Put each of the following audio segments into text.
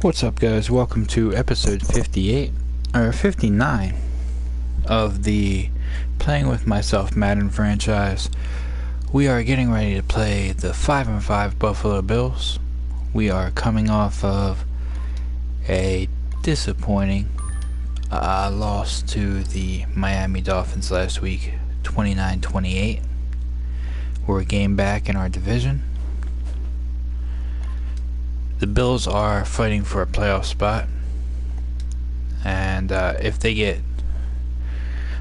What's up, guys? Welcome to episode 58 or 59 of the Playing with Myself Madden franchise. We are getting ready to play the 5-5 Buffalo Bills. We are coming off of a disappointing loss to the Miami Dolphins last week, 29-28. We're a game back in our division. The Bills are fighting for a playoff spot, and if they get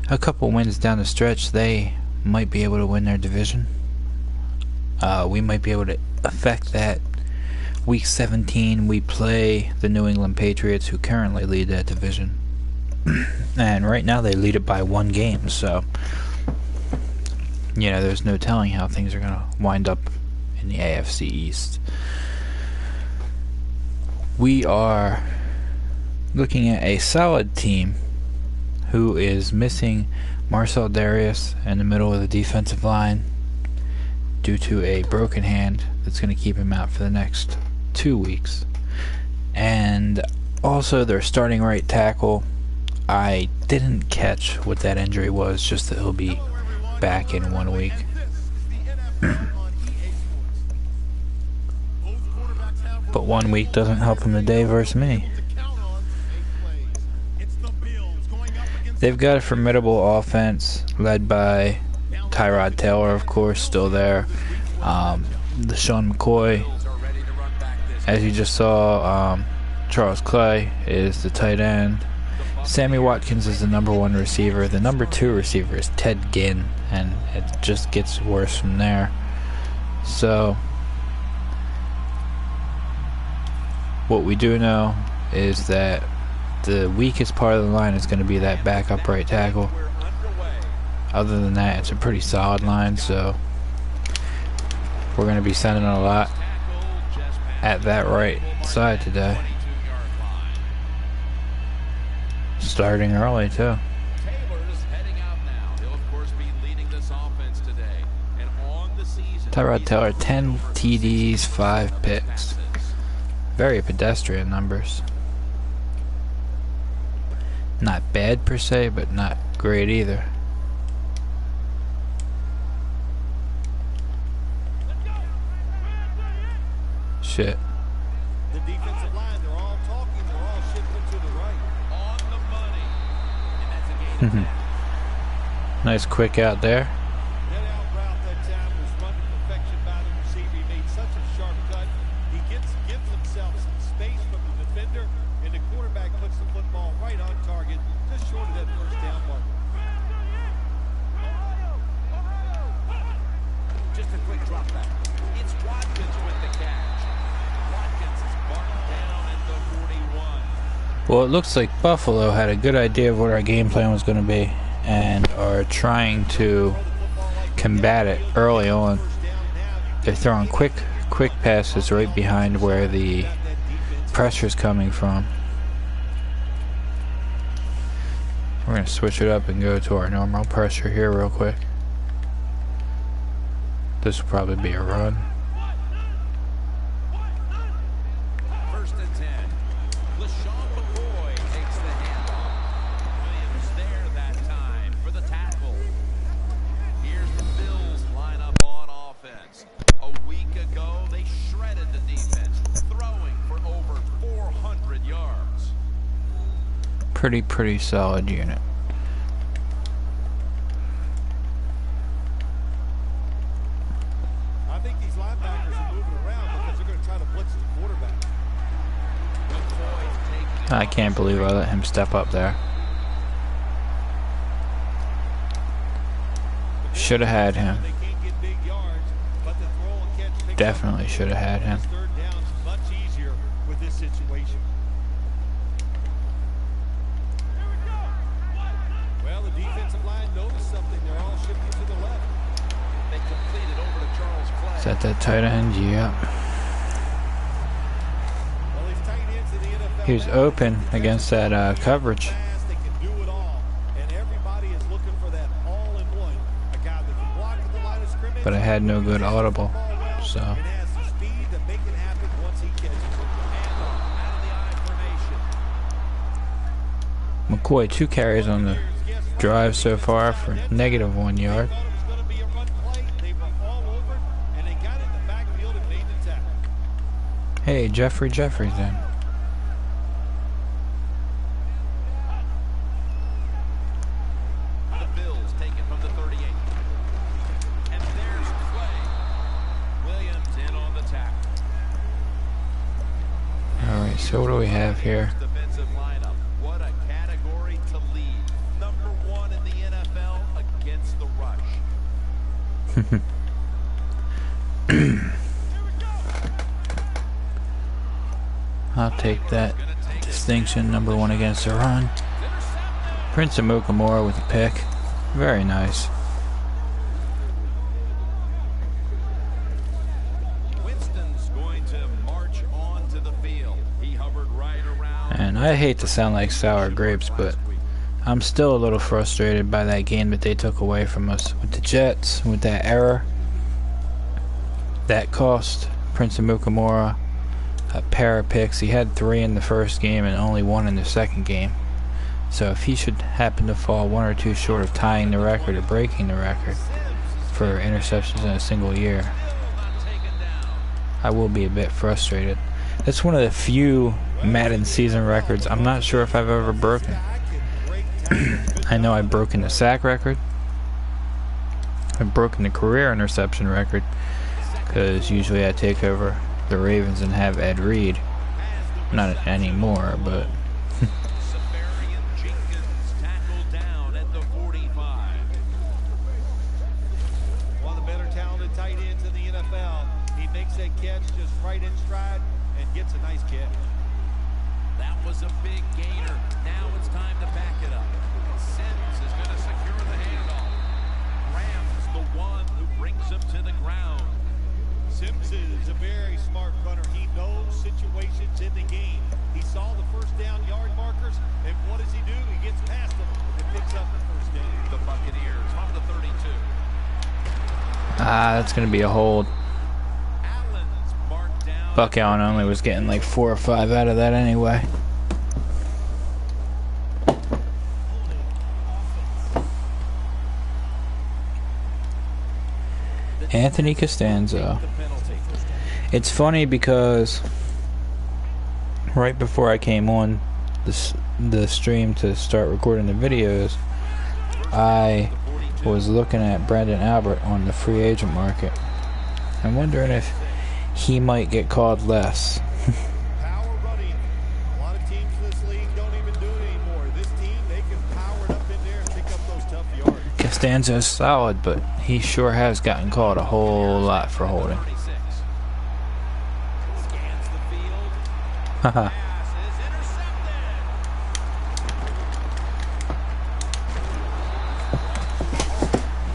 a couple wins down the stretch, they might be able to win their division. We might be able to affect that. Week 17, we play the New England Patriots, who currently lead that division, and right now they lead it by one game, so you know, there's no telling how things are going to wind up in the AFC East. We are looking at a solid team who is missing Marcel Darius in the middle of the defensive line due to a broken hand that's going to keep him out for the next 2 weeks. And also their starting right tackle, I didn't catch what that injury was, just that he'll be back in 1 week. But 1 week doesn't help him today versus me. They've got a formidable offense led by Tyrod Taylor, of course, still there. LaShawn McCoy, as you just saw, Charles Clay is the tight end. Sammy Watkins is the number 1 receiver. The number 2 receiver is Ted Ginn, and it just gets worse from there. So what we do know is that the weakest part of the line is going to be that backup right tackle. Other than that, it's a pretty solid line, so we're going to be sending a lot at that right side today. Starting early, too. Tyrod Taylor, 10 TDs, 5 picks. Very pedestrian numbers. Not bad per se, but not great either. Shit. The defensive line, they're all talking, they're all shifting to the right. On the money. And that's a gain of 10. Nice quick out there. That out route that time was run to perfection by the receiver. He made such a sharp cut. He gives himself some space from the defender, and the quarterback puts the football right on target, just short of that first down mark. Just a quick drop back. It's Watkins with the catch. Watkins is marked down at the 41. Well, it looks like Buffalo had a good idea of what our game plan was going to be and are trying to combat it early on. They're throwing quick passes right behind where the pressure is coming from. We're going to switch it up and go to our normal pressure here real quick. This will probably be a run. First and 10. LaShawn McCoy takes the handoff. Williams there that time for the tackle. Here's the Bills line up on offense. A week ago, they shredded the defense, throwing for over 400 yards. Pretty solid unit. I think these linebackers are moving around because they're going to try to blitz the quarterback. I can't believe I let him step up there. Should have had him. Definitely should have had him. Third down's much easier with this situation. Well, the defensive line noticed something. They're all shifting to the left. They completed over to Charles Clay. Is that that tight end? Yep. Well, these tight ends in the NFL, He was open against that coverage. they can do it all, and everybody is looking for that all-in-one, a guy that can block at the line of scrimmage. But I had no good audible, so. And has the speed to make it happen once he catches it. Handoff out of the I McCoy 2 carries on the drive so far for -1 yard. Hey, Jeffrey's in. The Bills take it from the 38. And there's Clay. Williams in on the tackle. Alright, so what do we have here? Defensive lineup. What a category to lead. Number 1 in the NFL against the rush. I'll take that distinction, number 1 against the run. Prince Amukamara with a pick. Very nice. Winston's going to march on to the field. He hovered right around. And I hate to sound like sour grapes, but I'm still a little frustrated by that game that they took away from us with the Jets, with that error. That cost Prince Amukamara a pair of picks. He had 3 in the first game and only 1 in the second game. So if he should happen to fall 1 or 2 short of tying the record or breaking the record for interceptions in a single year, I will be a bit frustrated. That's one of the few Madden season records I'm not sure if I've ever broken. I know I've broken the sack record. I've broken the career interception record, because usually I take over the Ravens and have Ed Reed. Not anymore, but Jenkins tackled down at the 45. One of the better talented tight ends in the NFL. He makes that catch just right in stride and gets a nice catch. That was a big gainer. Now it's time to back it up. Sims is going to secure the handoff. Graham's the one who brings him to the ground. Sims is a very smart runner. He knows situations in the game. He saw the first down yard markers, and what does he do? He gets past them and picks up the first down. The Buccaneers from the 32. that's going to be a hold. Allen's marked down. Buck Allen only was getting like 4 or 5 out of that anyway. Anthony Costanzo. It's funny because right before I came on the stream to start recording the videos, I was looking at Brandon Albert on the free agent market. I'm wondering if he might get called less. Power running. A lot of teams in this league don't even do it anymore. This team, they can power it up in there and pick up those tough yards. Costanzo's solid, but he sure has gotten called a whole lot for holding. Scans the field. Haha. Pass is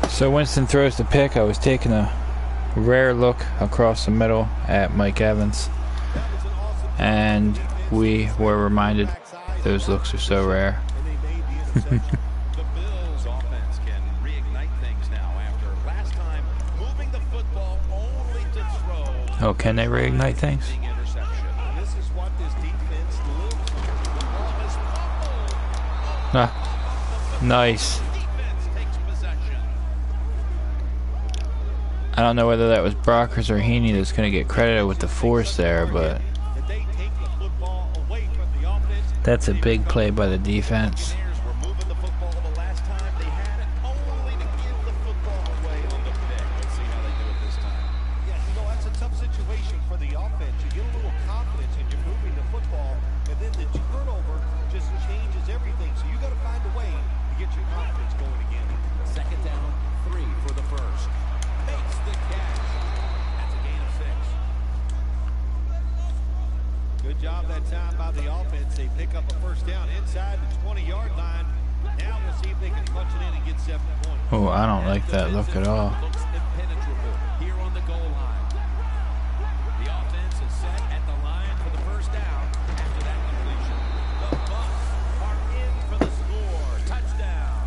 intercepted. So Winston throws the pick. I was taking a rare look across the middle at Mike Evans, and we were reminded those looks are so rare. And they made the interception. The Bills offense can reignite things now after last time moving the football only to throw. Oh, can they reignite things? Interception. This is what this defense lives on. The ball is fumbled. Ah, nice. Defense takes possession. I don't know whether that was Brockers or Heaney that's going to get credited with the force there, but That they take the football away from the offense. that's a big play by the defense. Buccaneers were moving the football the last time. They had it only to give the football away on the pick. Let's see how they do it this time. Yeah, that's a tough situation for the offense. You get a little confidence and you're moving the football, and then the turnover just changes everything. So you got to find a way to get your confidence going again. Second down, 3 for the first. Makes the catch. That's a gain of 6. Good job that time by the offense. They pick up a first down inside the 20-yard line. Now we'll see if they can punch it in and get 7 points. Oh, I don't like that look at all. Looks impenetrable here on the goal line. The offense is set at the line for the first down after that completion. The Bucs are in for the score. Touchdown.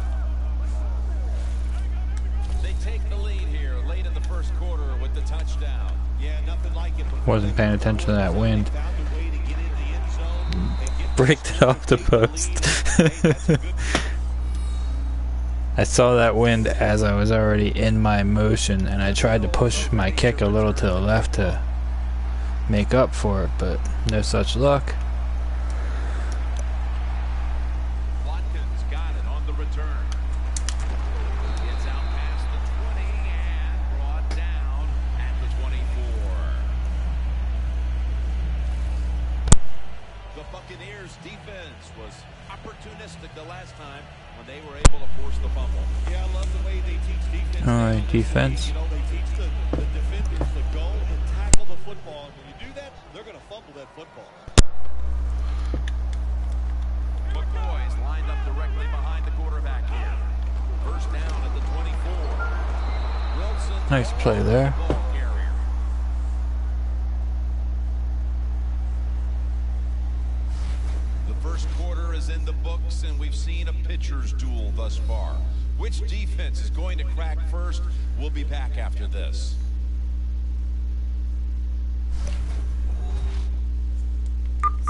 They take the lead here late in the first quarter with the touchdown. Yeah, nothing like it. Wasn't paying attention to that wind. Found a way to get in the end zone and get Bricked it off the post. I saw that wind as I was already in my motion, and I tried to push my kick a little to the left to make up for it, but no such luck. Watkins got it on the return. Gets out past the 20 and brought down at the 24. The Buccaneers defense was opportunistic the last time when they were able to force the fumble. Yeah, I love the way they teach defense. Alright, defense. You know, they teach the defenders to go and tackle the football. And when you do that, they're going to fumble that football. McCoy's lined up directly behind the quarterback here. First down at the 24. Wilson. Nice play there. The first quarter is in the books, and we've seen a pitcher's duel thus far. Which defense is going to crack first? We'll be back after this.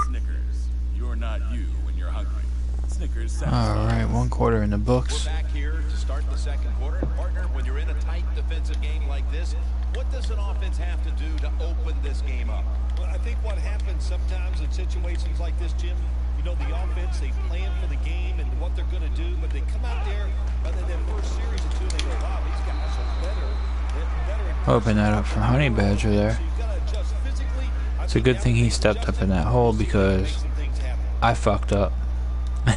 Snickers, you're not you when you're hungry. Snickers satisfies. Alright, 1 quarter in the We're books. back here to start the second quarter. And partner, when you're in a tight defensive game like this, what does an offense have to do to open this game up? Well, I think what happens sometimes in situations like this, Jim, you know, the offense, they plan for the game and what they're going to do, but they come out there, rather than first series or two, they go, wow, these guys are better. Open that up for Honey Badger there. So you've got to adjust physically. It's a good thing he stepped up in that hole because I fucked up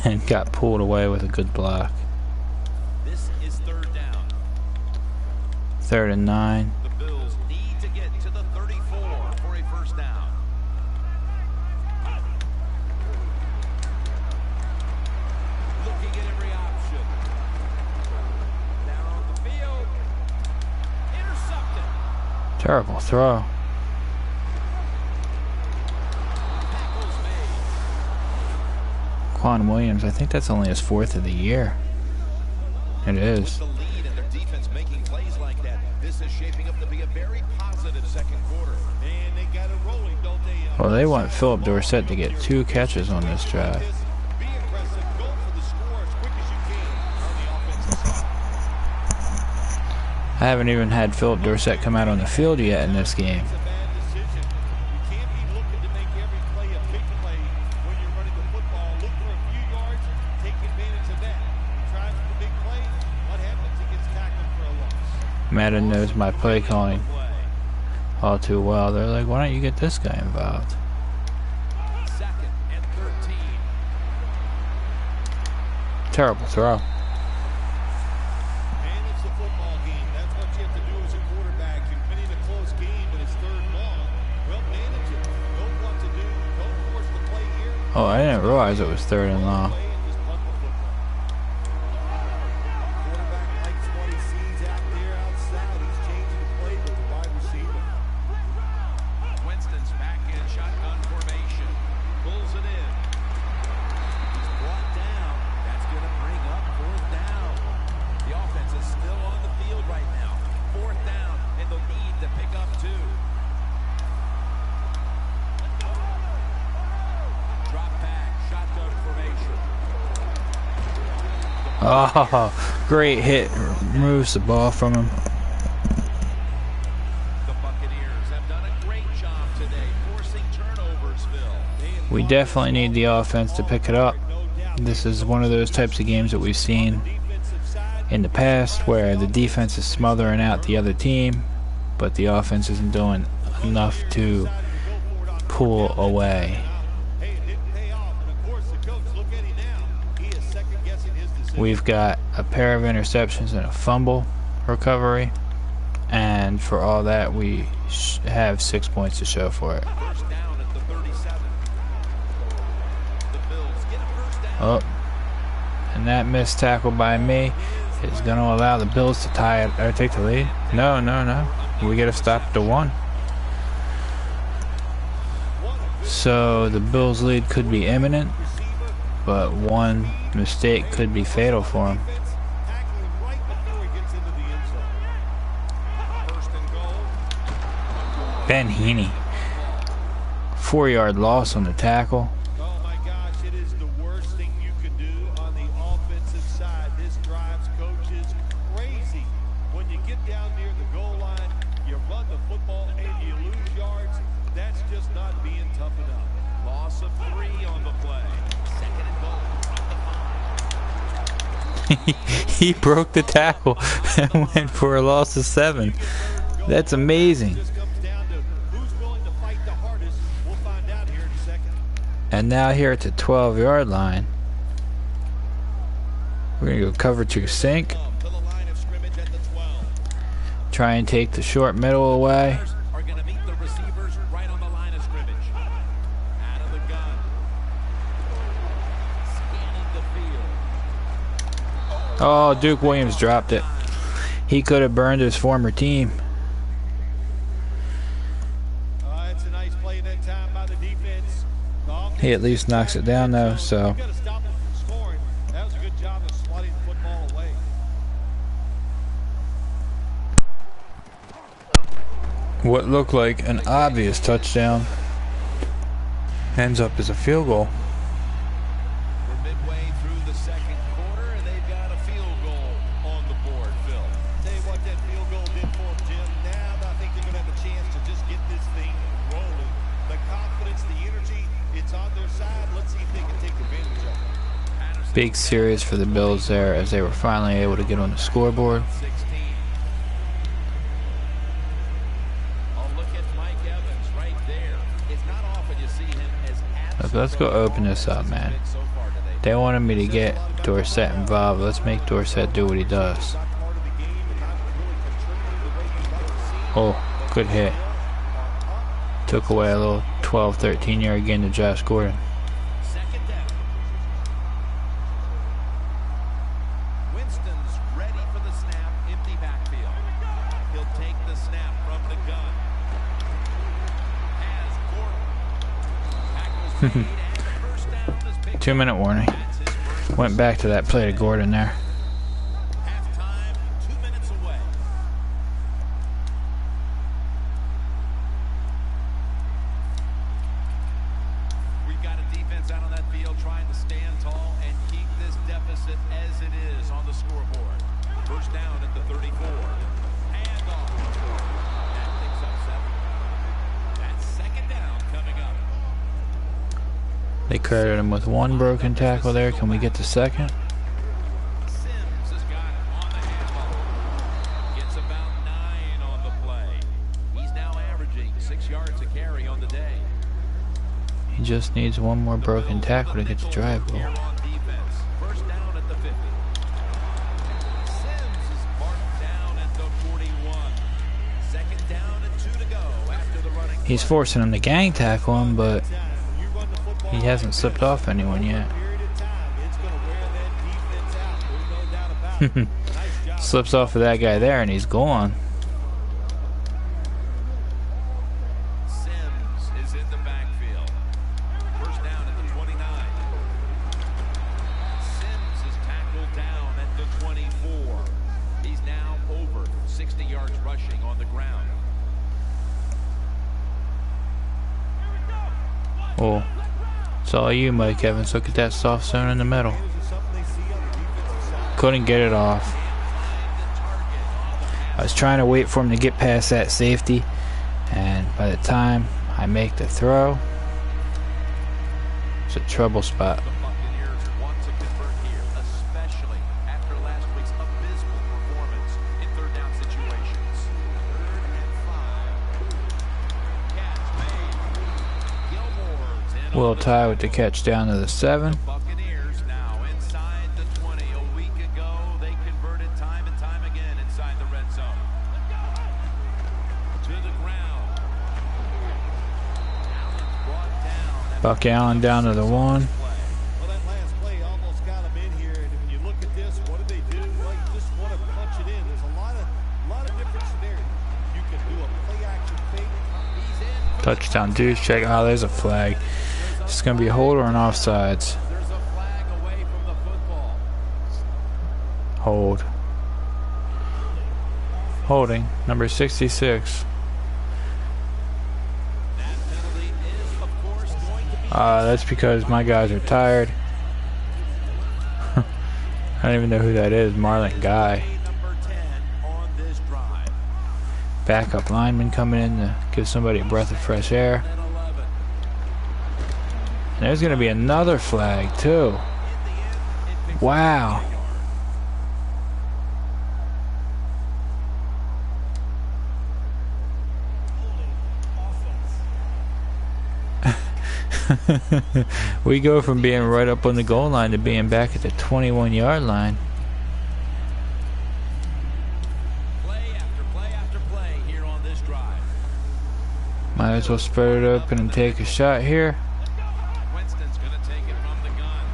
and got pulled away with a good block. This is third down. 3rd and 9. The Bills need to get to the 34 for a first down. Looking at every option. Down on the field. Intercepted. Terrible throw. Tackles made. Quan Williams, I think that's only his 4th of the year. It is. The lead and their defense making plays like that. This is shaping up to be a very positive second quarter. And they got it rolling, don't they? Well, they want Philip Dorsett to get 2 catches on this drive. Be aggressive, go for the score as quick as you can on the offensive side. I haven't even had Philip Dorsett come out on the field yet in this game. It's a bad decision. You can't be looking to make every play a big play when you're running the football. Look for a few yards, take advantage of that. He tries for the big play. What happens? He gets tackled for a loss. Madden knows my play calling all too well. They're like, why don't you get this guy involved? Second and 13. Terrible throw. And it's a football game. That's what you have to do as a quarterback. You're winning a close game, but it's third and long. Well, manage it. Know what to do. Don't force the play here. Oh, I didn't realize it was 3rd and long. Play and just punt the football. Quarterback likes what he sees out there outside. He's changing the play with the wide receiver. Winston's back in shotgun formation. Pulls it in. He's brought down. That's going to bring up fourth down. The offense is still on the field right now. Fourth down, and they'll need to pick up 2. Drop back, shotgun formation. Oh, great hit. Removes the ball from him. The Buccaneers have done a great job today forcing turnovers, Phil. We definitely need the offense to pick it up. This is one of those types of games that we've seen in the past where the defense is smothering out the other team, but the offense isn't doing enough to pull away. Hey, it didn't pay off. And of course, the coach, look at him now. He is second guessing his decision. We've got a pair of interceptions and a fumble recovery, and for all that, we have 6 points to show for it. First down at the 37. The Bills get a first down. Oh, and that missed tackle by me is going to allow the Bills to tie it or take the lead. No. We got to stop at the 1. So the Bills' lead could be imminent, but one mistake could be fatal for him. Tackling right before he gets into the end zone. First and goal. Ben Heaney, 4-yard loss on the tackle. Oh my gosh, loss of 3 on the play. Second and goal from the 5. He broke the tackle and went for a loss of 7. That's amazing. Just comes down to who's willing to fight the hardest. We'll find out here in a second. And now here at the 12-yard line, we're going to go cover 2 sink. To the line of scrimmage at the 12. Try and take the short middle away. Are going to meet the receivers right on the line of scrimmage. Out of the gun. Scanning the field. Oh, Duke Williams dropped it. He could have burned his former team. It's a nice play in that time by the defense. The offense He at least knocks it down though, so you got to stop them from scoring. That was a good job of swatting the football away. what looked like an obvious touchdown ends up as a field goal. We're midway through the second quarter, and they've got a field goal on the board, Phil. Tell you what that field goal did for them, Jim. Now I think they're going to have a chance to just get this thing rolling. The confidence, the energy, it's on their side. Let's see if they can take advantage of it. Big series for the Bills there as they were finally able to get on the scoreboard. 16. Oh, look at Mike Evans right there. It's not often you see him as Let's go open this up, man. so far today. They wanted me to get Dorsett involved. Let's make Dorsett do what he does. Not part of the game and not really contributing the way you'd like to see. Oh, good hit. Took away a little 12, 13-yard gain to Josh Gordon. Second down. Winston's ready for the snap. Empty backfield. He'll take the snap from the gun. Has Gordon. Tackles made and the first down is picked 2-minute warning. up. That's his first. Went back to that play to Gordon there. Halftime, 2 minutes away. We've got a defense out on that field trying to stand tall and keep this deficit as it is on the scoreboard. First down at the 34. Handoff. That picks up 7. That's second down coming up. They credited him with 1 broken tackle there. Can we get the second? Sims has got it on the handle. Gets about 9 on the play. He's now averaging 6 yards a carry on the day. He just needs 1 more broken tackle to get the drive goal. Here on defense. First down at the 50. Sims is marked down at the 41. Second down and 2 to go after the running. He's forcing him to gang tackle him, but he hasn't slipped off anyone yet. Period of time, it's going to wear that defense out. There's no doubt about it. Nice job. Slips off of that guy there and he's gone. Sims is in the backfield. First down at the 29. Sims is tackled down at the 24. He's now over 60 yards rushing on the ground. Oh, it's all you, Mike Evans. Look at that soft zone in the middle. Couldn't get it off. I was trying to wait for him to get past that safety, and by the time I make the throw, it's a trouble spot. The Buccaneers want to convert here, especially after last week's abysmal performance in third down situations. 3rd and 5. Catch made. Gilmore's in on Will the tie with the catch down to the 7. Buccaneers now inside the 20. A week ago, they converted time and time again inside the red zone. To the ground. Allen brought down. at Buck Allen down to the 1. Well, that last play almost got him in here. And when you look at this, what did they do? Well, you just want to punch it in. There's a lot of different scenarios. You can do a play action fake. He's in. Touchdown, dudes. Check. Oh, there's a flag. It's going to be a hold or an offsides. There's a flag away from the football. Hold. Holding. Number 66. That penalty is, of course, going to be. That's because my guys are tired. I don't even know who that is. Marlon Guy. Number 10 on this drive. Backup lineman coming in to give somebody a breath of fresh air. And 11. And there's going to be another flag, too. Wow. We go from being right up on the goal line to being back at the 21-yard line. Play after play after play here on this drive. Might as well spread it open and take a shot here. Winston's going to take it from the gun.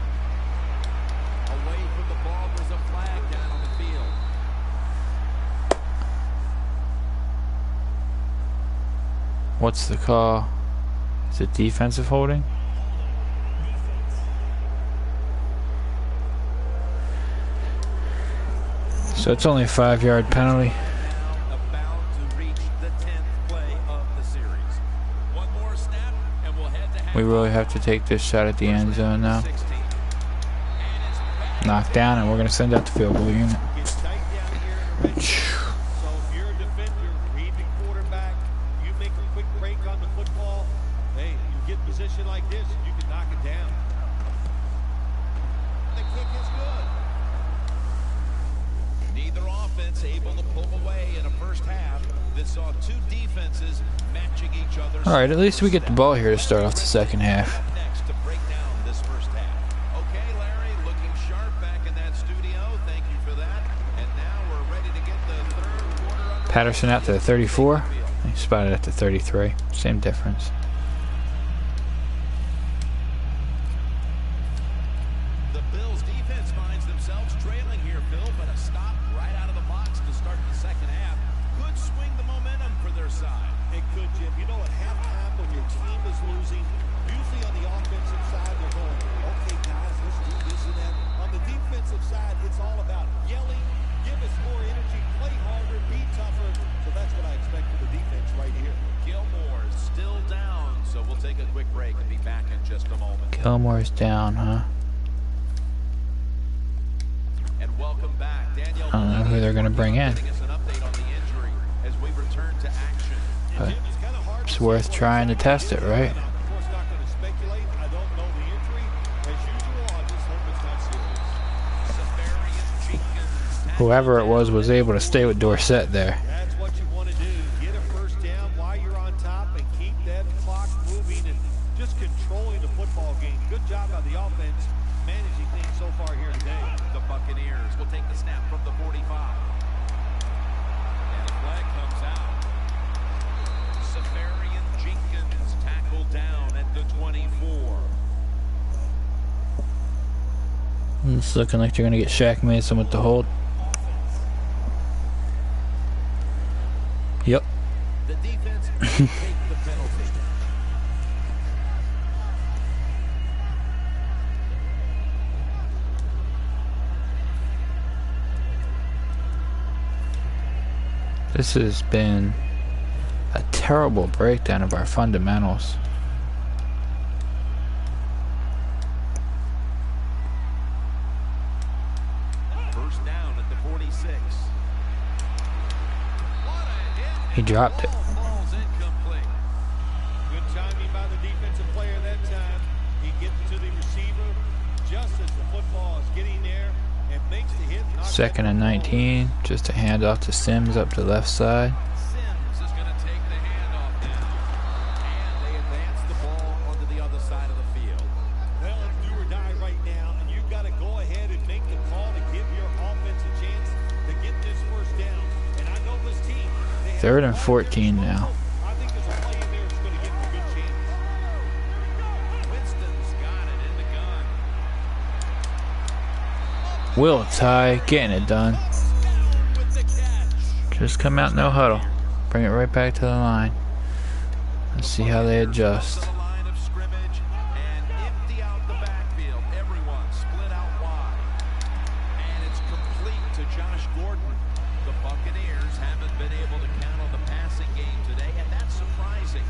Away from the ball, there's a flag down on the field. What's the call? Is it defensive holding? So it's only a 5-yard penalty. About to reach the 10th play of the series. One more snap, and we'll head to We really have to take this shot at the end zone now. 16. Knocked down, and we're going to send out the field goal unit. Get tight down here in the red zone. So if you're a defender, read the quarterback, you make a quick break on the football, hey, you get in position like this, you can knock it down. The kick is good. Neither offense able to pull away in a first half that saw two defenses matching each other. Alright, at least we get the ball here to start off the second half. Next to break down this first half. Okay, Larry, looking sharp back in that studio. Thank you for that. And now we're ready to get the third quarter underway. Patterson out to the 34. He spotted at the 33. Same difference. The Bills defense finds themselves trailing here, Phil, but a stop right out of the box to start the second half could swing the momentum for their side. It could, Jim. You know, at halftime when your team is losing, usually on the offensive side, they're going, okay, guys, let's do this and that. On the defensive side, it's all about yelling, give us more energy, play harder, be tougher. So that's what I expect from the defense right here. Gilmore is still down, so we'll take a quick break and be back in just a moment. Gilmore's down, huh? And welcome back, Daniel. I don't know who they're going to bring in. Giving us an update on the injury as we return to action. But it's worth trying to test it, right? Of course, not going to speculate. I don't know the injury. As usual, I just hope it's not serious. Severian Jenkins. Whoever it was able to stay with Dorsett there. That's what you want to do. Get a first down while you're on top and keep that clock moving and just controlling the football game. Good job by the offense managing things so far here today. The Buccaneers will take the snap from the 45. And the flag comes out. Severian Jenkins tackled down at the 24. It's looking like they're going to get Shaq Mason with the hold. Yep. The defense will take the penalty. This has been a terrible breakdown of our fundamentals. First down at the 46. What a hit. He dropped it. Ball's incomplete. Good timing by the defensive player that time. He gets to the receiver just as the football is getting there and makes the hit. Second and 19. Just a handoff to Sims up to the left side. Sims is going to take the handoff now. And they advance the ball onto the other side of the field. Well, it's do or die right now, and you've got to go ahead and make the call to give your offense a chance to get this first down. And I know this team. Third and 14 now. I think there's a play in there that's going to give them a good chance. Winston's got it in the gun. Will Ty getting it done. With the catch. Just come out, no huddle. Bring it right back to the line. Let's see how they adjust. To the line of scrimmage and empty out the backfield. Everyone split out wide. And it's complete to Josh Gordon. The Buccaneers haven't been able to count on the passing game today, and that's surprising.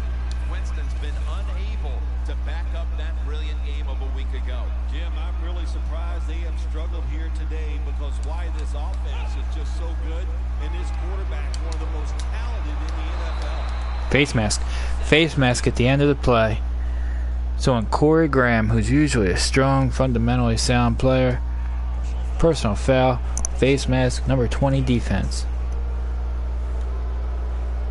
Winston's been unable to back up that brilliant game of a week ago. Jim, I'm really surprised they have struggled here today because why this offense is just so good and this quarterback one of the most talented in the NFL. Face mask. Face mask at the end of the play. So when Corey Graham, who's usually a strong, fundamentally sound player, personal foul, face mask, number 20 defense.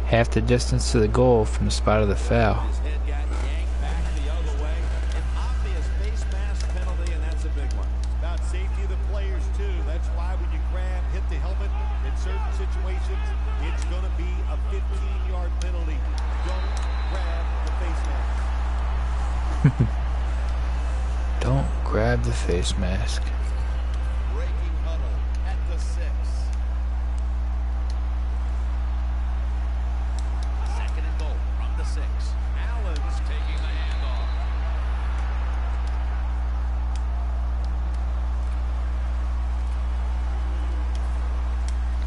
Half the distance to the goal from the spot of the foul. His head got yanked back the other way. An obvious face mask penalty, and that's a big one. About safety of the players, too. That's why when you grab, hit the helmet, in certain situations, it's going to be a 15-yard penalty. Don't grab the face mask. Don't grab the face mask. Breaking huddle at the 6. Second and goal from the 6. Allen's taking the handoff.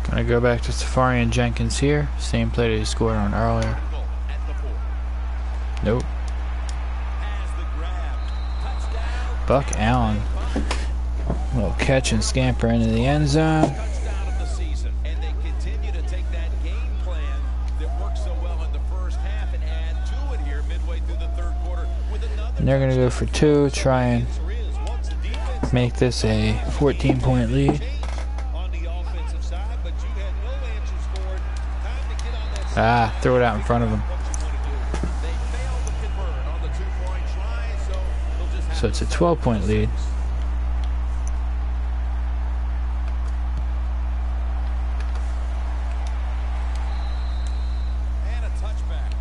Gonna go back to Safari and Jenkins here. Same play that he scored on earlier. Goal at the 4. Nope. Has the grab. Touchdown. Buck Allen. Little catch and scamper into the end zone. Touchdown of the season. And they continue to take that game plan that worked so well in the first half and add to it here midway through the third quarter with another. And they're gonna go for 2, try and Once the defense make this a 14-point lead. on the offensive side, but you had no answers for it. Time to get on that side. Ah, throw it out in front of him. What you want to do. They failed to convert on the 2-point try, so they'll just have So it's a 12-point lead. and a touchback.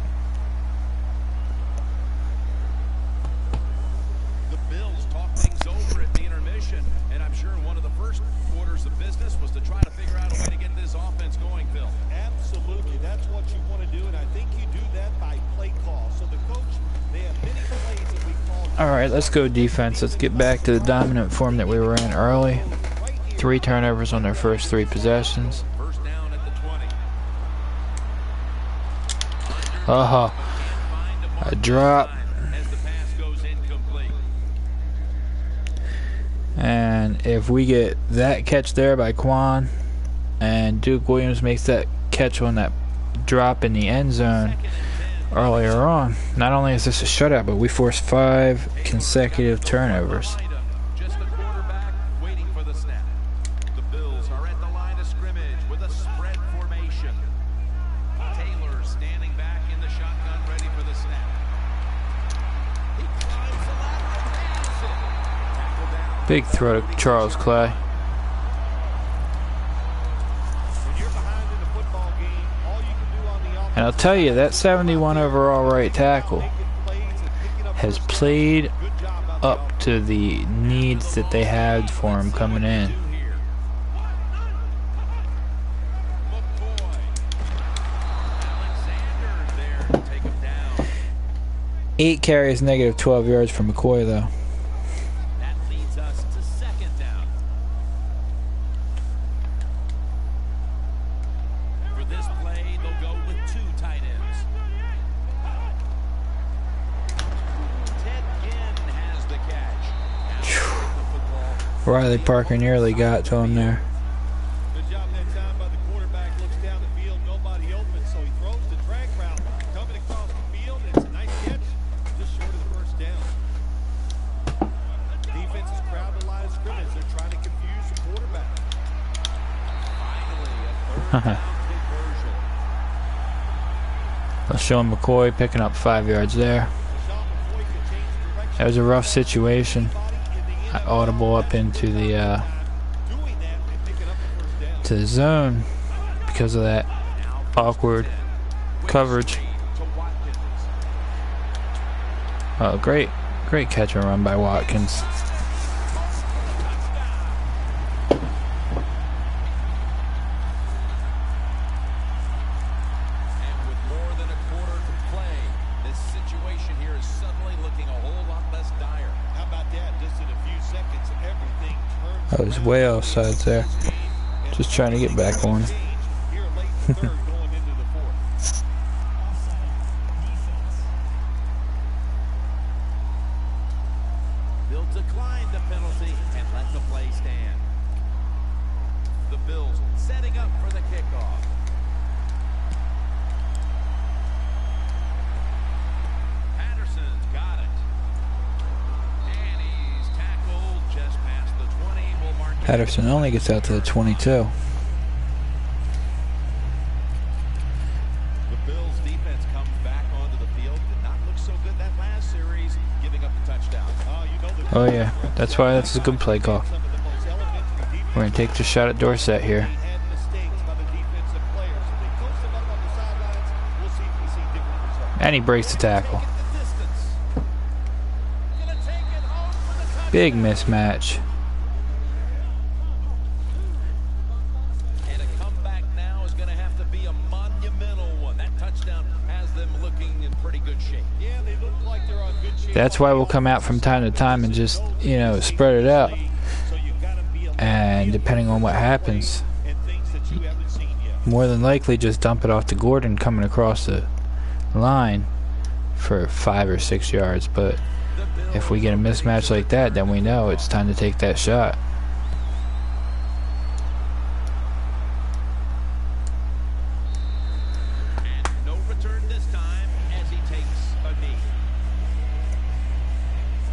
The Bills talked things over at the intermission, and I'm sure one of the first orders of business was to try to figure out a way to get this offense going, Phil. Absolutely. That's what you want to do, and I think you do that by play call. So the coach, they have many plays that we call. Alright, let's go defense. Let's get back to the dominant form that we were in early. Right here. 3 turnovers on their first 3 possessions. First down at the 20. A drop. As the pass goes incomplete. And if we get that catch there by Quan, and Duke Williams makes that catch on that drop in the end zone earlier on, not only is this a shutout, but we force 5 consecutive turnovers. Just the quarterback waiting for the snap. The Bills are at the line of scrimmage with a spread formation. Taylor standing back in the shotgun, ready for the snap. He climbs the ladder and has it. Tackle down. Big throw to Charles Clay. When you're behind in the football game, all you can do on the offense And I'll tell you, that 71 overall right tackle making plays and picking up has those played good job out there. up to the needs that they had for him coming in. Two here. McCoy. Alexander there to take him down. 8 carries, negative 12 yards for McCoy, though. That leads us to second down. For this play, they'll go with 2 tight ends. Ted Ginn has the catch. Now the football. Riley Parker nearly got to him there. Good job that time by the quarterback. Looks down the field, nobody open, so he throws the drag route. Coming across the field, and it's a nice catch, just short of the first down. Defense is crowded the line of scrimmage. They're trying to confuse the quarterback. Finally, a third down conversion. Let's show him McCoy picking up 5 yards there. Sean McCoy can change direction. That was a rough situation. I audible up into the Doing that and picking up the first down. to the zone because of that awkward coverage. To Watkins. Oh, great catch and run by Watkins. And with more than a quarter to play, this situation here is suddenly looking a whole lot less dire. How about that? Just in a few seconds, everything turns. I was way offside there. Just trying to get back on. Here late in the third, going into the fourth. They'll decline the penalty and let the play stand. The Bills setting up for the kickoff. Patterson's got it. Patterson only gets out to the 22. The Bills defense comes back onto the field. Did not look so good that last series, giving up the touchdown. Oh yeah, that's why that's a good play call. We're going to take the shot at Dorsett here. And he breaks the tackle. Big mismatch. And a comeback now is going to have to be a monumental one. That touchdown has them looking in pretty good shape. Yeah, they look like they're on good shape. That's why we'll come out from time to time and just, you know, spread it out. And depending on what happens, more than likely just dump it off to Gordon coming across the line for 5 or 6 yards. But if we get a mismatch like that, then we know it's time to take that shot. And no return this time as he takes a knee.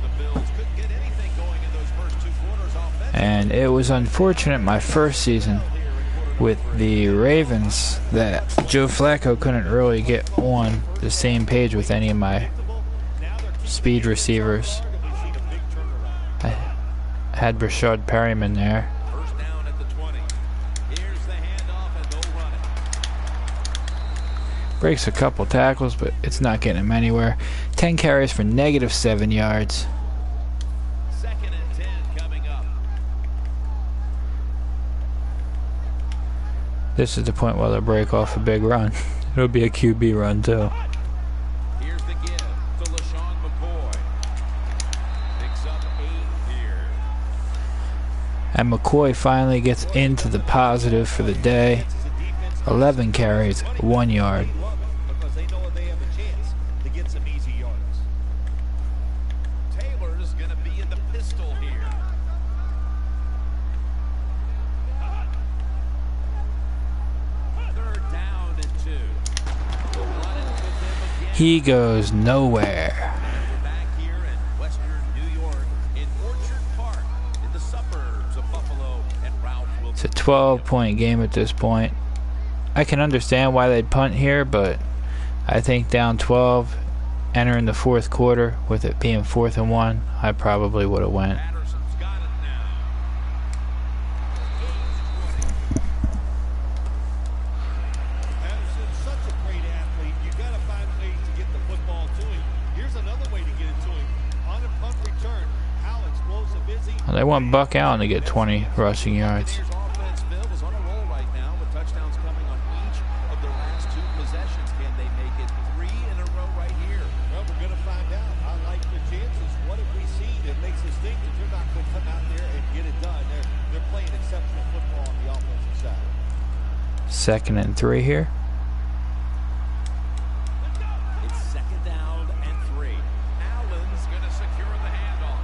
The Bills couldn't get anything going in those first 2 quarters offensively. And it was unfortunate my first season with the Ravens that Joe Flacco couldn't really get on the same page with any of my speed receivers. I had Rashad Perryman there. First down at the 20. Here's the handoff and they'll run it. Breaks a couple tackles, but it's not getting him anywhere. 10 carries for -7 yards. 2nd and 10 coming up. This is the point where they'll break off a big run. It'll be a QB run too. Here's the give to LaShawn McCoy. Picks up 8 here. And McCoy finally gets into the positive for the day. 11 carries, 1 yard. Because they know they have a chance to get some easy yards. Taylor's going to be in the pistol here. Third down and 2. He goes nowhere. We're back here in western New York in Orchard Park in the suburbs of Buffalo and Ralph It's a Wilson. 12-point game at this point. I can understand why they'd punt here, but I think down 12, entering the 4th quarter, with it being 4th and 1, I probably would have went. Patterson's got it now. Patterson's such a great athlete. You got to find ways to get the football to him. Here's another way to get it to him. On a punt return, how explosive is he? They want Buck Allen to get 20 rushing yards. Buccaneers offense, Bill, is on a roll right now with touchdowns coming on each of their last 2 possessions. Can they make it 3 in a row right here? Well, we're going to find out. I like the chances. What have we seen that makes us think that they're not going to come out there and get it done? They're playing exceptional football on the offensive side. 2nd and 3 here. It's 2nd down and 3. Allen's going to secure the handoff.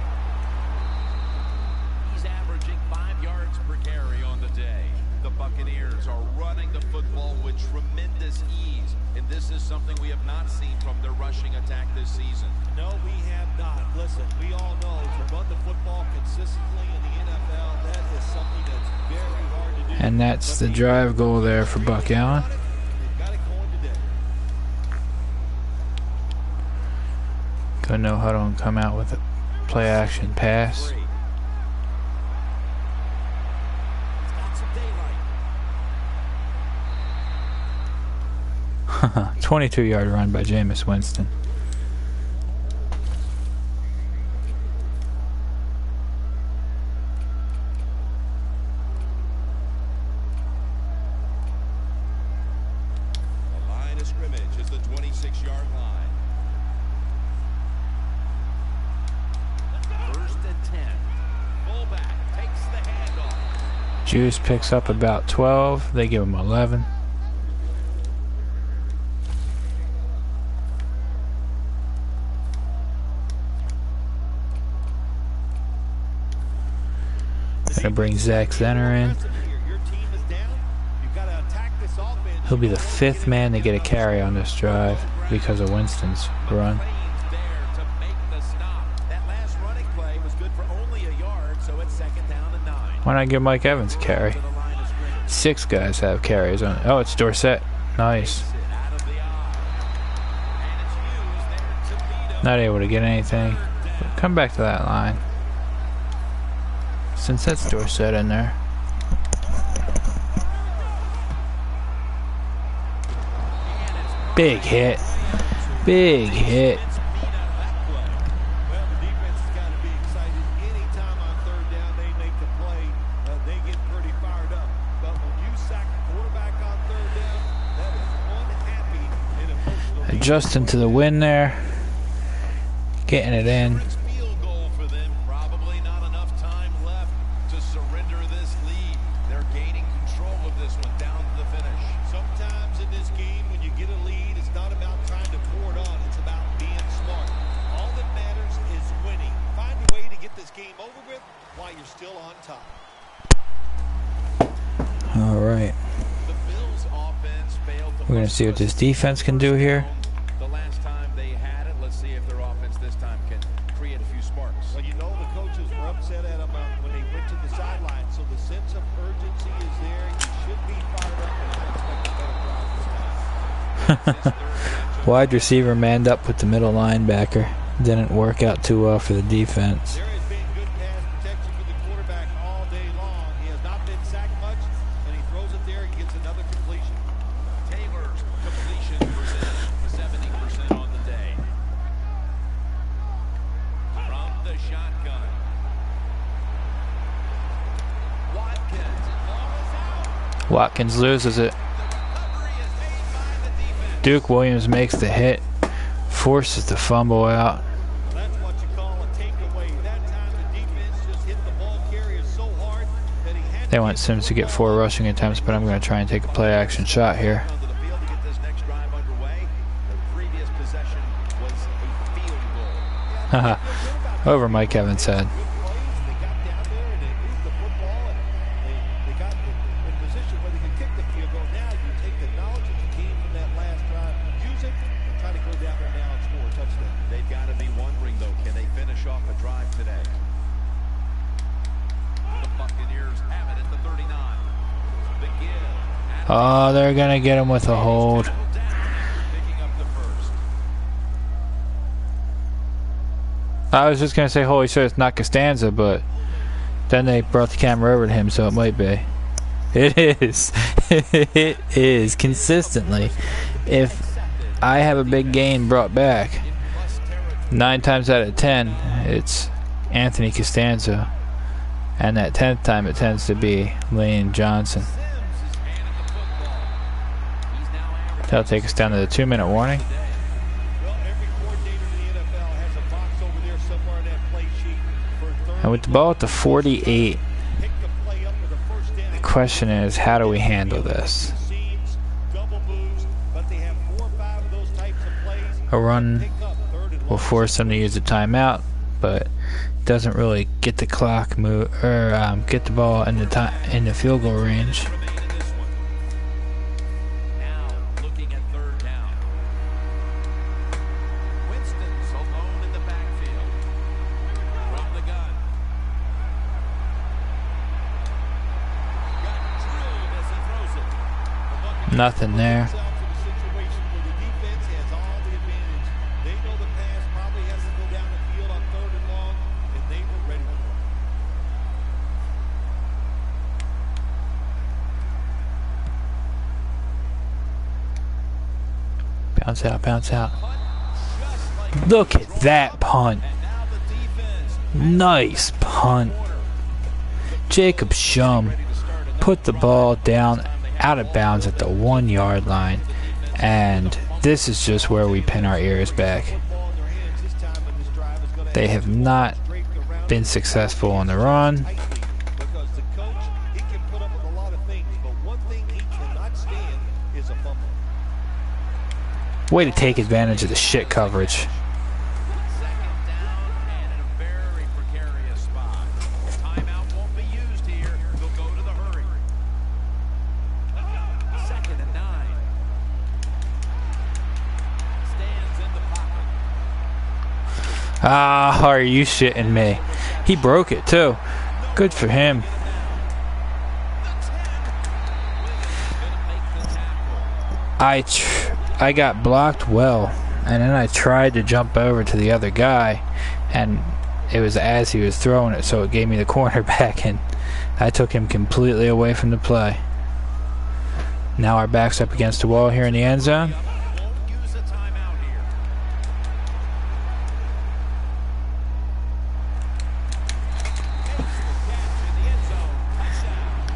He's averaging 5 yards per carry on the day. The Buccaneers are running the football with tremendous ease, and this is something we have not seen from their rushing attack this season. No, we have not. Listen, we all know to run the football consistently in the NFL, that is something that's very hard to do. And that's the drive goal there for Buck Allen. They've got it going today. Go no huddle and come out with a play action pass. It's got some daylight. 22-yard run by Jameis Winston. The line of scrimmage is the 26-yard line. 1st and 10. Fullback takes the handoff. Juice picks up about 12. They give him 11. Gonna bring Zach Zenner in. Your team is down. You've got to attack this offense. He'll be the 5th man to get a carry on this drive because of Winston's run. There to make the stop. That last running play was good for only a yard, so it's 2nd down and 9. Why not give Mike Evans a carry? To the line of scrimmage. 6 guys have carries on. Oh, it's Dorsett. Nice. Out of the eye. And it's used there to Vito. Not able to get anything. But come back to that line. Since that's Dorsett in there. Big hit. Big hit. Well, the defense has got to be excited. Anytime on 3rd down they make the play, they get pretty fired up. But when you sack the quarterback on 3rd down, that is one happy and emotional. Adjusting to the wind there. Getting it in. Field goal for them. Probably not enough time left to surrender this lead. They're gaining control of this one down to the finish. Sometimes in this game, when you get a lead, it's not about trying to pour it on. It's about being smart. All that matters is winning. Find a way to get this game over with while you're still on top. All right. The Bills offense failed to We're going to see what this defense can do here. the last time they had it. Let's see if their offense this time can create a few sparks. Well, you know the coaches were upset at them when they went to the sideline, so the sense of urgency is there. You should be fired up, and I expect a better crowd this time. Wide receiver manned up with the middle linebacker. Didn't work out too well for the defense. There has been good pass protection for the quarterback all day long. He has not been sacked much, and he throws it there and gets another completion. Taylor's completion percentage 70% on the day. From the shotgun. Watkins loses it. Duke Williams makes the hit. Forces the fumble out. That's what you call a takeaway. That time the defense just hit the ball carrier so hard that he had They want Sims to get 4 rushing attempts, but I'm going to try and take a play action shot here. onto the field to get this next drive underway. The previous possession was a field goal. Haha. Over Mike Evans' head. good plays. They got down there and they moved the football and they got in position where they could kick the field goal. Now you take the knowledge that you gained from that last drive, use it, and try to go down there now and score a touchdown. They've got to be wondering, though, can they finish off a drive today? The Buccaneers have it at the 39. The give. Oh, they're going to get him with a hold. Picking up the first. I was just going to say, holy shit, it's not Costanza, but then they brought the camera over to him, so it might be. It is. It is. Consistently. If I have a big gain brought back, 9 times out of 10, it's Anthony Costanza. And that 10th time, it tends to be Lane Johnson. That'll take us down to the 2-minute warning. Well, every coordinator in the NFL has a box over there somewhere in that play sheet for third. And with the ball at the 48, Pick the play up with a first down. the question is, how do we handle this? Seams, double moves, but they have 4 or 5 of those types of plays. A run Pick up third and will long. force them to use a timeout, but doesn't really get the clock move or get the ball in the field goal range. Remain in this one. Now looking at 3rd down. Winston's alone in the backfield. From the gun. Got drilled as he throws it. The Buccaneers Nothing there. themselves in a situation where the defense has all the advantage. They know the pass probably has to go down the field on 3rd and long, and they were ready for it. Bounce out, bounce out. Look at that punt. Now the defense Nice punt. Jacob Shum put the ball down out of bounds at the 1-yard line. And this is just where we pin our ears back. Ball in their hands this time, and this drive is going to They have not straight around been successful on the run. tightly because the coach, he can put up with a lot of things, but one thing he cannot stand is a fumble. Way to take advantage of the shit coverage. 2nd down and in a very precarious spot. Timeout won't be used here. They'll go to the hurry. 2nd and 9. Stands in the pocket. Ah, are you shitting me? He broke it too. Good for him. I got blocked well, and then I tried to jump over to the other guy, and it was as he was throwing it, so it gave me the cornerback, and I took him completely away from the play. Now our back's up against the wall here in the end zone.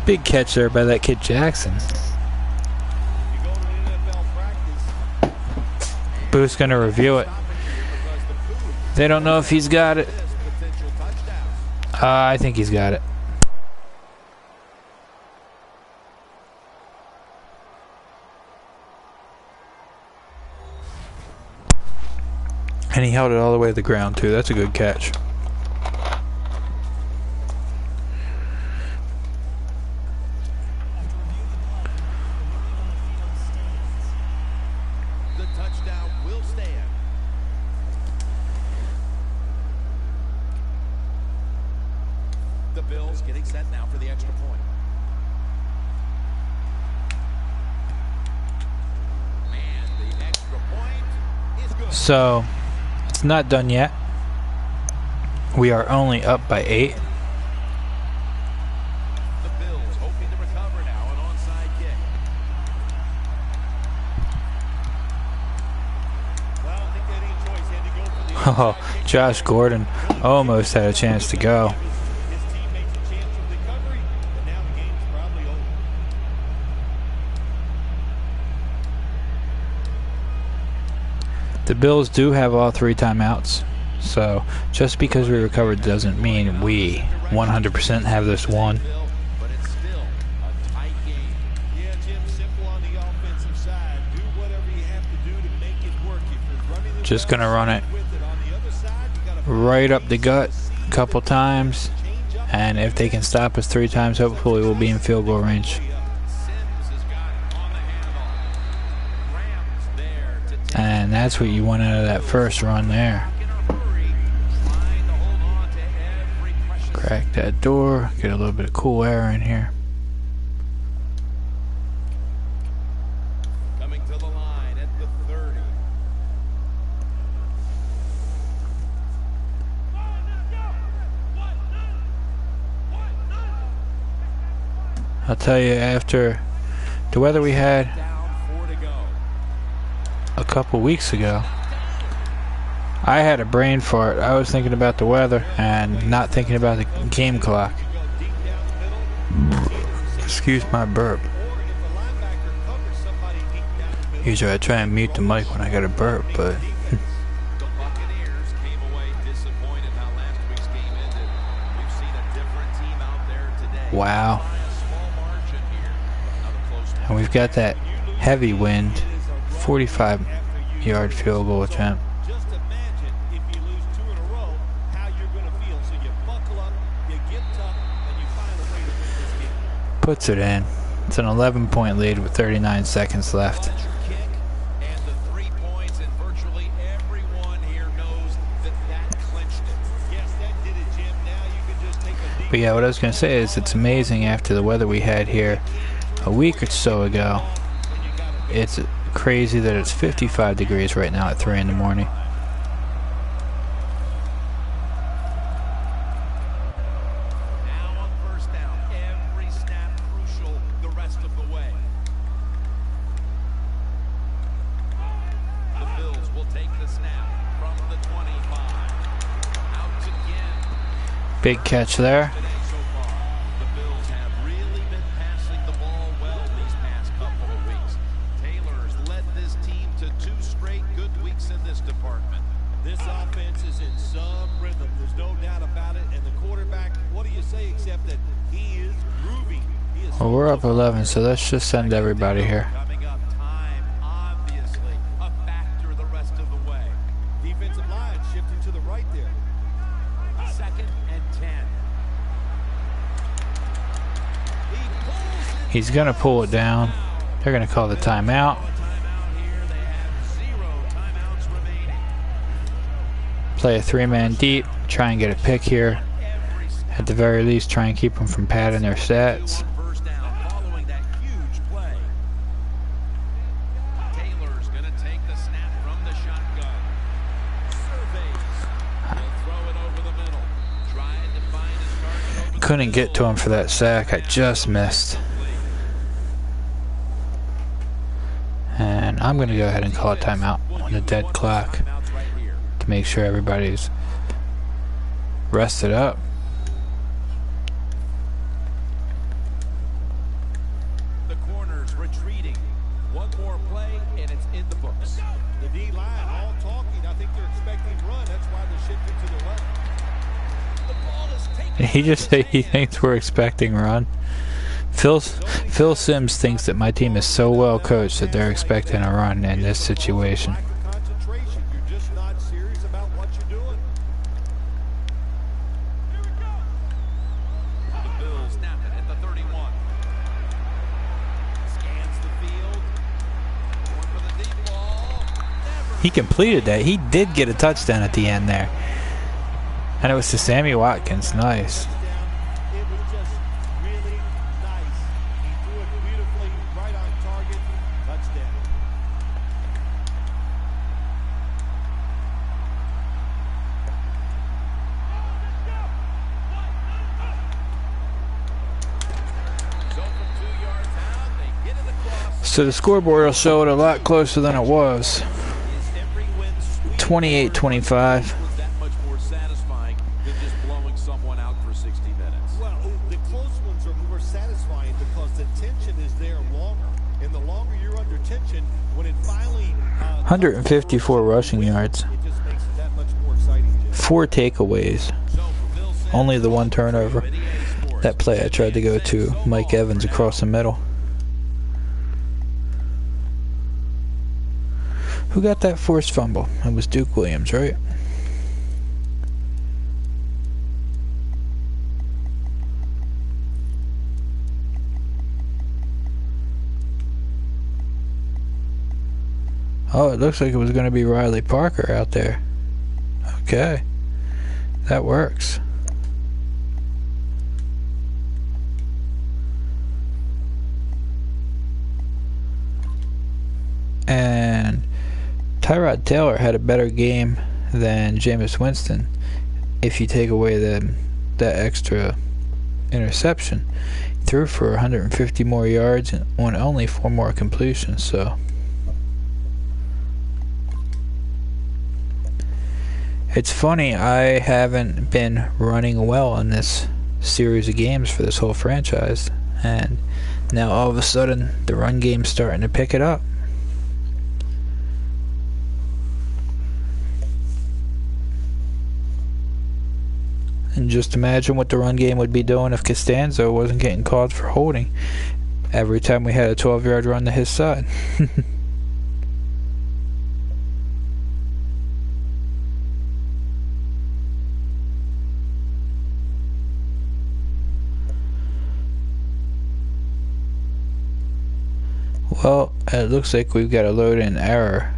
Big catch there by that kid Jackson. Booth's gonna review it. They don't know if he's got it. I think he's got it. And he held it all the way to the ground too. That's a good catch. The touchdown will stand. The Bills getting set now for the extra point. And the extra point is good. So, it's not done yet. We are only up by 8. The Bills hoping to recover now, an onside kick. Well, I think they had any choice. They had to go for the Oh, onside kick. Josh Gordon almost had a chance to go. His teammates a chance for recovery, but now the game's probably over. The Bills do have all 3 timeouts. So, just because we recovered doesn't mean we 100% have this won. But it's still a tight game. Yeah, Jim, simple on the offensive side. Do whatever you have to do to make it work. If you're running the Just gonna run it with it on the other side, you gotta right up the gut a couple times. change up. And if they can stop us 3 times, hopefully we'll be in field goal range. Sims has got it on the handle. Rams there to take And that's what you want out of that first run there. in a hurry, trying to hold on to every precious Crack that door, get a little bit of cool air in here. Coming to the line at the 30. I'll tell you, after the weather we had Down, 4 to go. a couple weeks ago, I had a brain fart. I was thinking about the weather and not thinking about the game clock. Go deep down the middle. Excuse my burp. Or if the linebacker covers somebody deep down the middle. Usually I try and mute the mic when I got a burp, but The Buccaneers came away disappointed how last week's game ended. We've seen a different team out there today. wow. By a small margin here. Another close one. And we've got that heavy wind, 45-yard field goal attempt. Just imagine if you lose 2 in a row, how you're going to feel. So you buckle up, you get tough, and you find a way to win this game. Puts it in. It's an 11-point lead with 39 seconds left. Launch kick and the 3 points, and virtually everyone here knows that that clinched it. Yes, that did it, Jim. Now you can just take a deep But yeah, what I was going to say is it's amazing after the weather we had here a week or so ago. It's crazy that it's 55 degrees right now at 3 in the morning. Now on first down, every snap crucial the rest of the way. The Bills will take the snap from the 25. Out again Big catch there. today so far. The Bills have really been passing the ball well these past couple of weeks. Taylor's led this team to 2 straight good weeks in this department. This offense is in some rhythm. There's no doubt about it. And the quarterback, what do you say except that he is groovy. He is Well, we're up 11, so let's just send everybody here. Coming up, time, obviously, a factor the rest of the way. defensive line shifting to the right there. 2nd and 10. He pulls it He's going to pull it down. They're going to call the timeout. timeout here. They have 0 timeouts remaining. play a three-man deep, try and get a pick here. At the very least, try and keep them from padding their stats. First down following that huge play. Taylor's going to take the snap from the shotgun. Surveys. He'll throw it over the middle. Trying to find his target over the Couldn't get to him for that sack. I just missed. And I'm going to go ahead and call a timeout on the dead clock to make sure everybody's rested up. The corners retreating. One more play and it's in the books. The D-line all talking. I think they're expecting run. That's why they're shifting to the left. The ball is taken. Did he just say he thinks we're expecting run? Phil Simms thinks that my team is so well coached that they're expecting a run in this situation. Lack of concentration. You're just not serious about what you're doing. The Bills snap it at the 31. Scans the field. Going for the deep ball. Never. He completed that. He did get a touchdown at the end there. And it was to Sammy Watkins. Nice. It was just really nice. He threw it beautifully, right on target. Touchdown. So from 2 yards out, they get it across. So the scoreboard will show it a lot closer than it was. Is every win sweet? 28-25. Was that much more satisfying than just blowing someone out for 60 minutes? Well, the close ones are more satisfying because the tension is there longer. And the longer you're under tension, when it finally 154 rushing yards. it just makes it that much more exciting. Jim. 4 takeaways. So for Bill Sims, Only the one turnover. with EA Sports. That play I tried to go to Mike Evans across the middle. Who got that forced fumble? It was Duke Williams, right? Oh, it looks like it was going to be Riley Parker out there. Okay. That works. And Tyrod Taylor had a better game than Jameis Winston if you take away that extra interception. He threw for 150 more yards on only 4 more completions, so it's funny, I haven't been running well in this series of games for this whole franchise, and now all of a sudden the run game's starting to pick it up. And just imagine what the run game would be doing if Costanzo wasn't getting called for holding every time we had a 12-yard run to his side. Well, it looks like we've got a load-in error.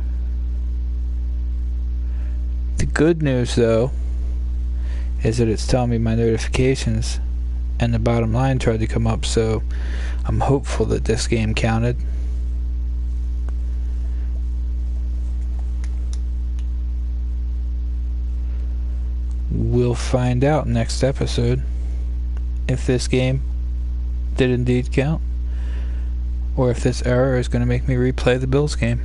The good news, though, is that it's telling me my notifications and the bottom line tried to come up, so I'm hopeful that this game counted. We'll find out next episode if this game did indeed count, or if this error is going to make me replay the Bills game.